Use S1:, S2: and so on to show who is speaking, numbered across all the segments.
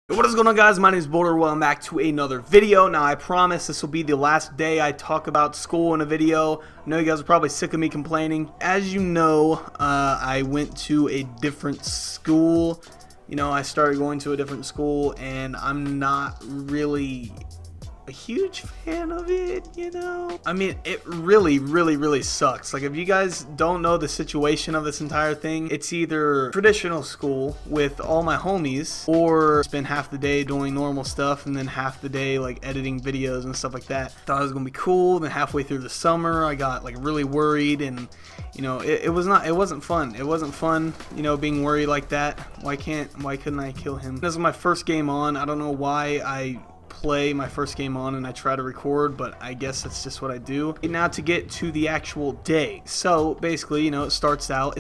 S1: What is going on, guys? My name is Boulder. Welcome back to another video. Now I promise this will be the last day I talk about school in a video. I know you guys are probably sick of me complaining. As you know, I went to a different school. I started going to a different school and I'm not really a huge fan of it, I mean, it really sucks. Like, if you guys don't know the situation of this entire thing, it's either traditional school with all my homies, or spend half the day doing normal stuff and then half the day like editing videos and stuff like that. Thought it was gonna be cool. Then halfway through the summer I got like really worried, and it wasn't fun. It wasn't fun, being worried like that. Why couldn't I kill him? This is my first game on. I don't know why I play my first game on and I try to record, but I guess that's just what I do. Now to get to the actual day. So basically, it starts out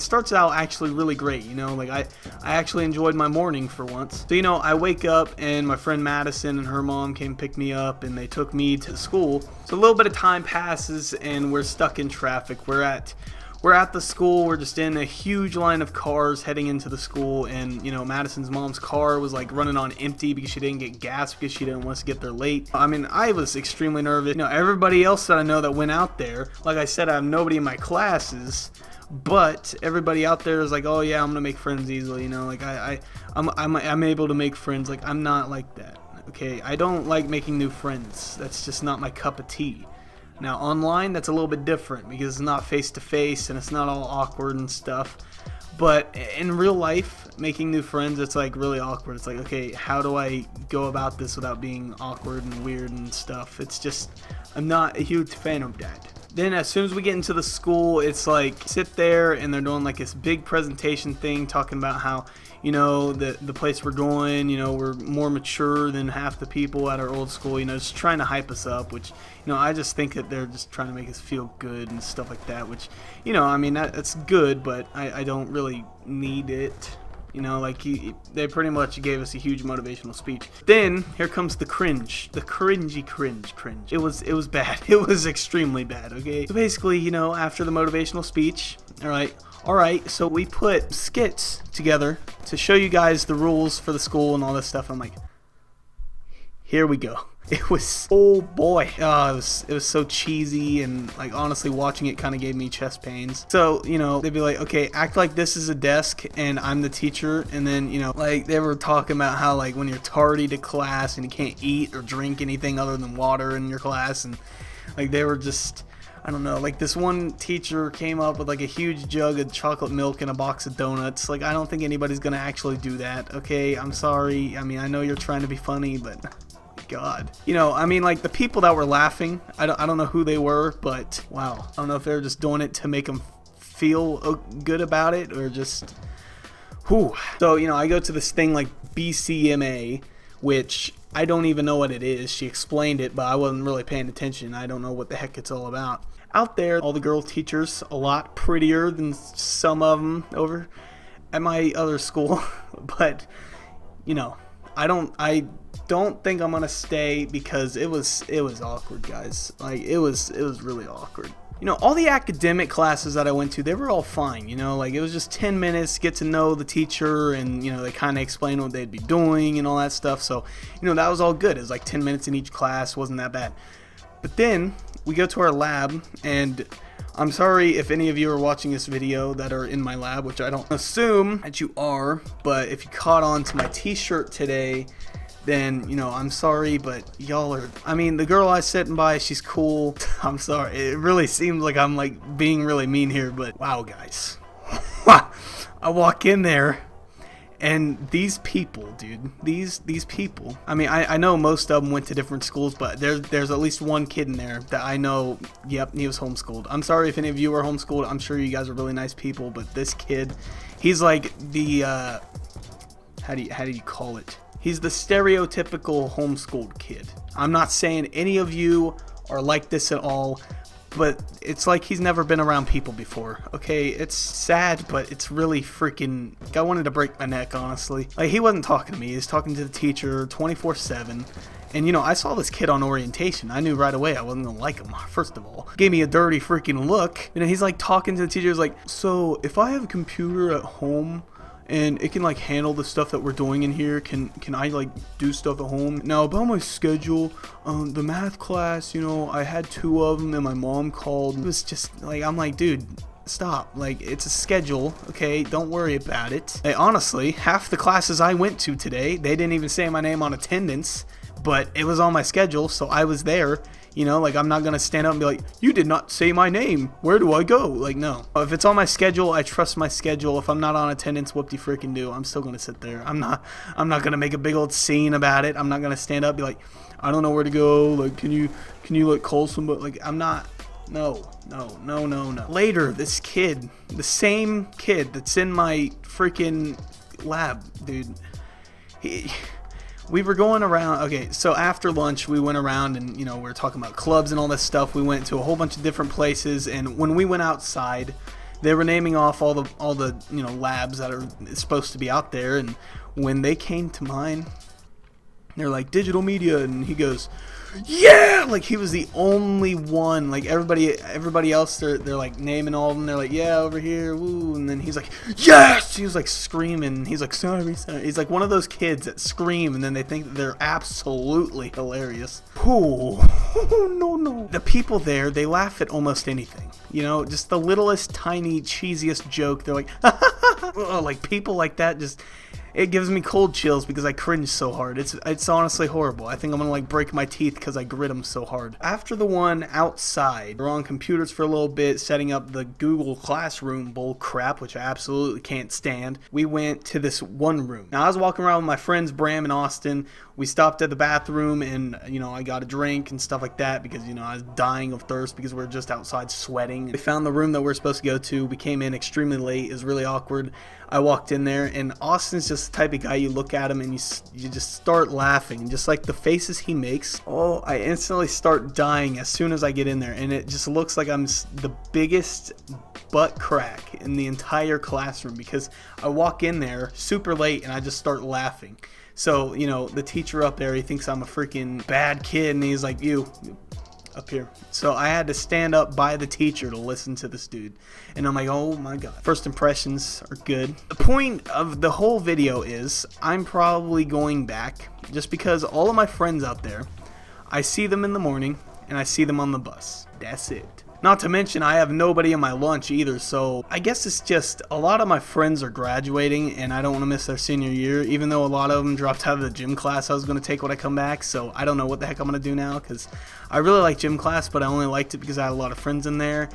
S1: actually really great. Like I actually enjoyed my morning for once. So I wake up and my friend Madison and her mom came pick me up and they took me to school. So a little bit of time passes and we're stuck in traffic. We're at the school. We're just in a huge line of cars heading into the school, and Madison's mom's car was like running on empty because she didn't get gas because she didn't want us to get there late. I mean, I was extremely nervous. Everybody else that I know that went out there, like I said, I have nobody in my classes, but everybody out there is like, oh yeah, I'm gonna make friends easily. Like I'm able to make friends. Like, I'm not like that. Okay, I don't like making new friends. That's just not my cup of tea. Now online, that's a little bit different because it's not face to face and it's not all awkward and stuff. But in real life, making new friends, it's like really awkward. It's like, okay, how do I go about this without being awkward and weird and stuff? It's just, I'm not a huge fan of that. Then as soon as we get into the school, it's like sit there and they're doing like this big presentation thing talking about how the place we're going, we're more mature than half the people at our old school, just trying to hype us up, which I just think that they're just trying to make us feel good and stuff like that, which I mean, that's good, but I don't really need it. They pretty much gave us a huge motivational speech. Then here comes the cringe, the cringy cringe. It was bad. It was extremely bad. Okay, so basically, after the motivational speech, all right, so we put skits together to show you guys the rules for the school and all this stuff. I'm like, here we go. It was, oh boy, it was so cheesy, and like honestly watching it kind of gave me chest pains. So they'd be like, okay, act like this is a desk and I'm the teacher, and then like they were talking about how like when you're tardy to class and you can't eat or drink anything other than water in your class, and like they were just, I don't know, like this one teacher came up with like a huge jug of chocolate milk and a box of donuts. Like, I don't think anybody's gonna actually do that. Okay, I'm sorry. I mean, I know you're trying to be funny, but God, I mean, like the people that were laughing, I don't know who they were, but wow, I don't know if they were just doing it to make them feel good about it or just whew. So I go to this thing like BCMA, which I don't even know what it is. She explained it, but I wasn't really paying attention. I don't know what the heck it's all about. Out there, all the girl teachers, a lot prettier than some of them over at my other school, but I don't think I'm gonna stay because it was awkward, guys. Like it was really awkward. All the academic classes that I went to, they were all fine. Like it was just 10 minutes, get to know the teacher, and they kind of explain what they'd be doing and all that stuff. So that was all good. It was like 10 minutes in each class, wasn't that bad. But then we go to our lab, and I'm sorry if any of you are watching this video that are in my lab, which I don't assume that you are, but if you caught on to my t-shirt today, then I'm sorry, but y'all are, I mean, the girl I was sitting by, she's cool. I'm sorry, it really seems like I'm like being really mean here, but wow, guys. I walk in there and these people, dude, these people, I mean, I know most of them went to different schools, but there's at least one kid in there that I know, yep, he was homeschooled. I'm sorry if any of you were homeschooled. I'm sure you guys are really nice people, but this kid, he's like the how do you call it? He's the stereotypical homeschooled kid. I'm not saying any of you are like this at all, but it's like he's never been around people before. Okay, it's sad, but it's really freaking, I wanted to break my neck, honestly. Like, he wasn't talking to me, he was talking to the teacher 24/7. And I saw this kid on orientation. I knew right away I wasn't gonna like him, first of all. Gave me a dirty freaking look. And he's like talking to the teacher, he's like, so if I have a computer at home and it can like handle the stuff that we're doing in here. Can I like do stuff at home? Now about my schedule, the math class, you know, I had 2 of them and my mom called. It was just like, I'm like, dude, stop. Like, it's a schedule, okay? Don't worry about it. Hey, honestly, half the classes I went to today, they didn't even say my name on attendance, but it was on my schedule, so I was there. You know, like, I'm not gonna stand up and be like, you did not say my name, where do I go? Like, no. If it's on my schedule, I trust my schedule. If I'm not on attendance, whoop-de-freaking do. I'm still gonna sit there. I'm not gonna make a big old scene about it. I'm not gonna stand up and be like, I don't know where to go. Like, can you like call somebody? Like, I'm not. No. Later, this kid, the same kid that's in my freaking lab, dude, we were going around. Okay, so after lunch we went around and, you know, we were talking about clubs and all this stuff. We went to a whole bunch of different places, and when we went outside, they were naming off all the you know, labs that are supposed to be out there. And when they came to mine, they're like, digital media, and he goes, yeah, like he was the only one. Like everybody else, they're like naming all of them. They're like, yeah, over here, woo. And then he's like, yes. He was like screaming. He's like, sorry. He's like one of those kids that scream and then they think that they're absolutely hilarious. Ooh. No. The people there, they laugh at almost anything. You know, just the littlest, tiny, cheesiest joke. They're like, like people like that just. It gives me cold chills because I cringe so hard. It's honestly horrible. I think I'm gonna like break my teeth because I grit them so hard. After the one outside, we're on computers for a little bit, setting up the Google Classroom bull crap, which I absolutely can't stand. We went to this one room. Now I was walking around with my friends Bram and Austin. We stopped at the bathroom and, you know, I got a drink and stuff like that because, you know, I was dying of thirst because we were just outside sweating. We found the room that we're supposed to go to. We came in extremely late. It was really awkward. I walked in there and Austin's just the type of guy, you look at him and you just start laughing, and just like the faces he makes, oh, I instantly start dying as soon as I get in there, and it just looks like I'm the biggest butt crack in the entire classroom because I walk in there super late and I just start laughing. So, you know, the teacher up there, he thinks I'm a freaking bad kid, and he's like, you up here. So I had to stand up by the teacher to listen to this dude, and I'm like, oh my god. First impressions are good. The point of the whole video is I'm probably going back just because all of my friends out there, I see them in the morning and I see them on the bus. That's it. Not to mention I have nobody in my lunch either, so I guess it's just a lot of my friends are graduating and I don't want to miss their senior year, even though a lot of them dropped out of the gym class I was going to take when I come back. So I don't know what the heck I'm going to do now because I really like gym class, but I only liked it because I had a lot of friends in there.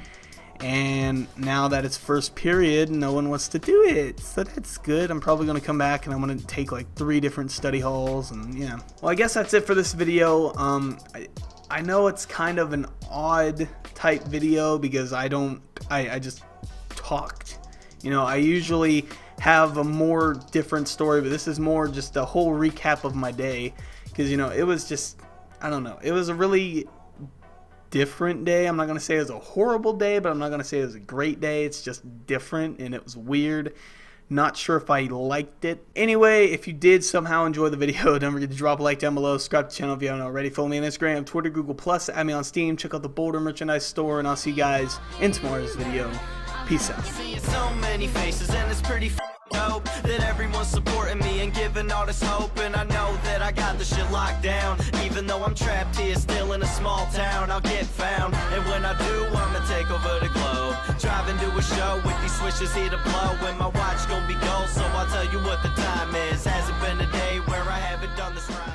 S1: And now that it's first period, no one wants to do it, so that's good. I'm probably going to come back and I'm going to take like 3 different study halls, and yeah. Well, I guess that's it for this video. I know it's kind of an odd type video because I just talked. You know, I usually have a more different story, but this is more just a whole recap of my day because, you know, it was just, I don't know, it was a really different day. I'm not going to say it was a horrible day, but I'm not going to say it was a great day. It's just different and it was weird. Not sure if I liked it. Anyway, if you did somehow enjoy the video, don't forget to drop a like down below. Subscribe to the channel if you haven't already. Follow me on Instagram, Twitter, Google+. Add me on Steam. Check out the Boulder merchandise store. And I'll see you guys in tomorrow's video. Peace out.
S2: So many faces and it's pretty dope that everyone's supporting me and giving all this hope. And I know that I got this shit locked down. Even though I'm trapped here still in a small town, I'll get found. And when I do, I'ma take over the globe. Driving to a show with these switches here to blow. And my watch gon' be gold, so I'll tell you what the time is. Hasn't been a day where I haven't done this right.